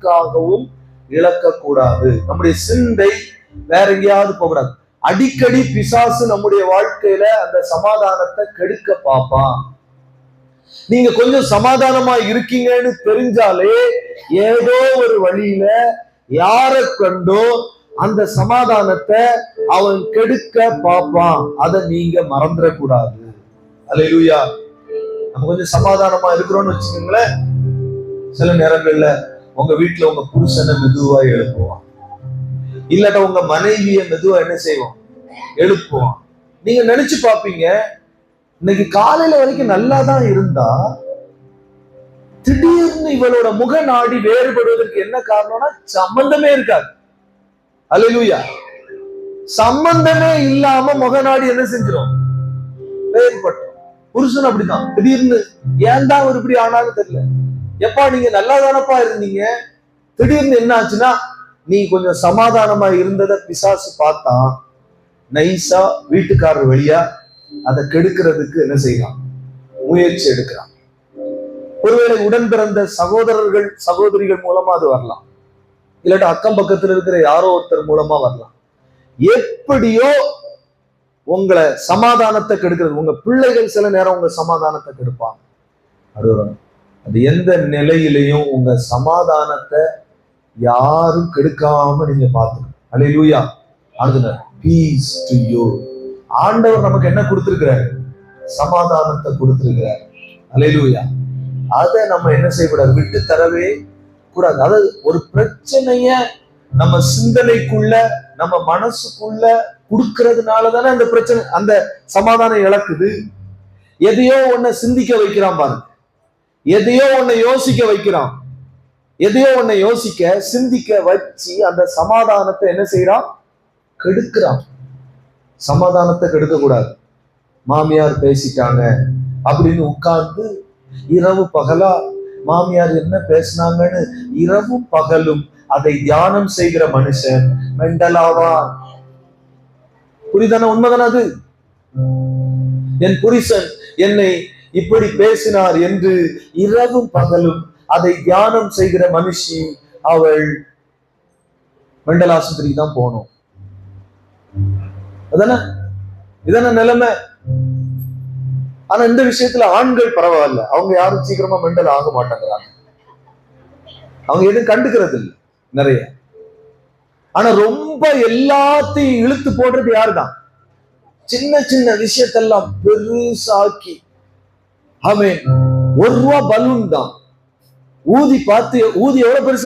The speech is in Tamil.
எதற்காகவும் இழக்க கூடாது. நம்முடைய சிந்தை வேற எங்கேயாவது போகக்கூடாது. அடிக்கடி பிசாசு நம்முடைய வாழ்க்கையில அந்த சமாதானத்தை கெடுக்க பார்ப்பான். நீங்க கொஞ்சம் சமாதானமா இருக்கீங்கன்னு தெரிஞ்சாலே ஏதோ ஒரு வழியில யாரை கண்டோ அந்த சமாதானத்தை அவன் கெடுக்க பார்ப்பான். அதை நீங்க மறந்துடக்கூடாது. அல்லேலூயா. நம்ம கொஞ்சம் சமாதானமா இருக்கிறோம்னு வச்சுக்கோங்களேன், சில நேரங்கள்ல உங்க வீட்டுல உங்க புருஷனை மெதுவா எழுப்புவான், இல்லாட்ட உங்க மனைவிய மெதுவா என்ன செய்வோம், எழுப்புவான். நீங்க நினைச்சு பாப்பீங்க, இன்னைக்கு காலையில வரைக்கும் நல்லா தான் இருந்தா திடீர்னு இவளோட முக நாடி வேறுபடுவதற்கு என்ன காரணம்னா சம்பந்தமே இருக்காது. அல்லேலூயா. சம்பந்தமே இல்லாம முக நாடி என்ன செஞ்சிடும், வேறுபட்டோம். புருஷன் அப்படிதான், திடீர்னு ஏன் தான் ஒரு இப்படி ஆனாலும் தெரியல. எப்பா நீங்க நல்லா தானப்பா இருந்தீங்க, திடீர்னு என்ன ஆச்சுன்னா நீ கொஞ்சம் சமாதானமா இருந்ததை பிசாசு பார்த்தா நைஸா வீட்டுக்காரர் வழியா அதை கெடுக்கிறதுக்கு என்ன செய்யலாம், முயற்சி எடுக்கிறான். ஒருவேளை உடன் பிறந்த சகோதரர்கள் சகோதரிகள் மூலமா அது வரலாம், இல்லாட்ட அக்கம் பக்கத்தில் இருக்கிற யாரோ ஒருத்தர் மூலமா வரலாம். எப்படியோ உங்களை சமாதானத்தை கெடுக்கிறது. உங்க பிள்ளைகள் சில நேரம் உங்க சமாதானத்தை கெடுப்பாங்க. அது எந்த நிலையிலையும் உங்க சமாதானத்தை யாரும் கெடுக்காம நீங்க பார்த்துக்கணும். அல்லேலூயா. ஆண்டவர் பீஸ் டு யூ. ஆண்டவர் நமக்கு என்ன கொடுத்திருக்கிறார், சமாதானத்தை கொடுத்திருக்கிறார். அல்லேலூயா. அதை நம்ம என்ன செய்யக்கூடாது, விட்டு தரவே கூடாது. அதாவது ஒரு பிரச்சனைய நம்ம சிந்தனைக்குள்ள நம்ம மனசுக்குள்ள கொடுக்கறதுனாலதானே அந்த பிரச்சனை, அந்த சமாதானம் இழக்குது. எதையோ ஒன்ன சிந்திக்க வைக்கிறான் பாருங்க, எதையோ ஒன்ன யோசிக்க வைக்கிறான், எதையோ ஒன்ன யோசிக்க சிந்திக்க வச்சு அந்த சமாதானத்தை என்ன செய்யறான், கெடுக்கிறான். சமாதானத்தை கெடுக்க கூடாது. மாமியார் பேசிட்டாங்க அப்படின்னு உட்கார்ந்து இரவு பகலா மாமியார் என்ன பேசினாங்கன்னு இரவும் பகலும் அதை தியானம் செய்கிற மனுஷன் மெண்டலாவா? புரிதான? உண்மைதான? அது என் புருஷன் என்னை இப்படி பேசினார் என்று இரவும் பகலும் அதை தியானம் செய்கிற மனுஷி அவள் மெண்டல் ஆஸ்பத்திரிக்கு தான் போகணும். அதானே இதான நிலைமை. ஆனா இந்த விஷயத்துல ஆண்கள் பரவாயில்ல, அவங்க யாரும் சீக்கிரமா மெண்டல் ஆக மாட்டாங்கிறாங்க, அவங்க எதுவும் கண்டுக்கிறது இல்லை நிறைய. ஆனா ரொம்ப எல்லாத்தையும் இழுத்து போடுறது யாருதான், சின்ன சின்ன விஷயத்தெல்லாம் பெருசாக்கி. அவன் ₹1 பலூன் தான் ஊதி பார்த்து, ஊதி எவ்வளவு பெருசு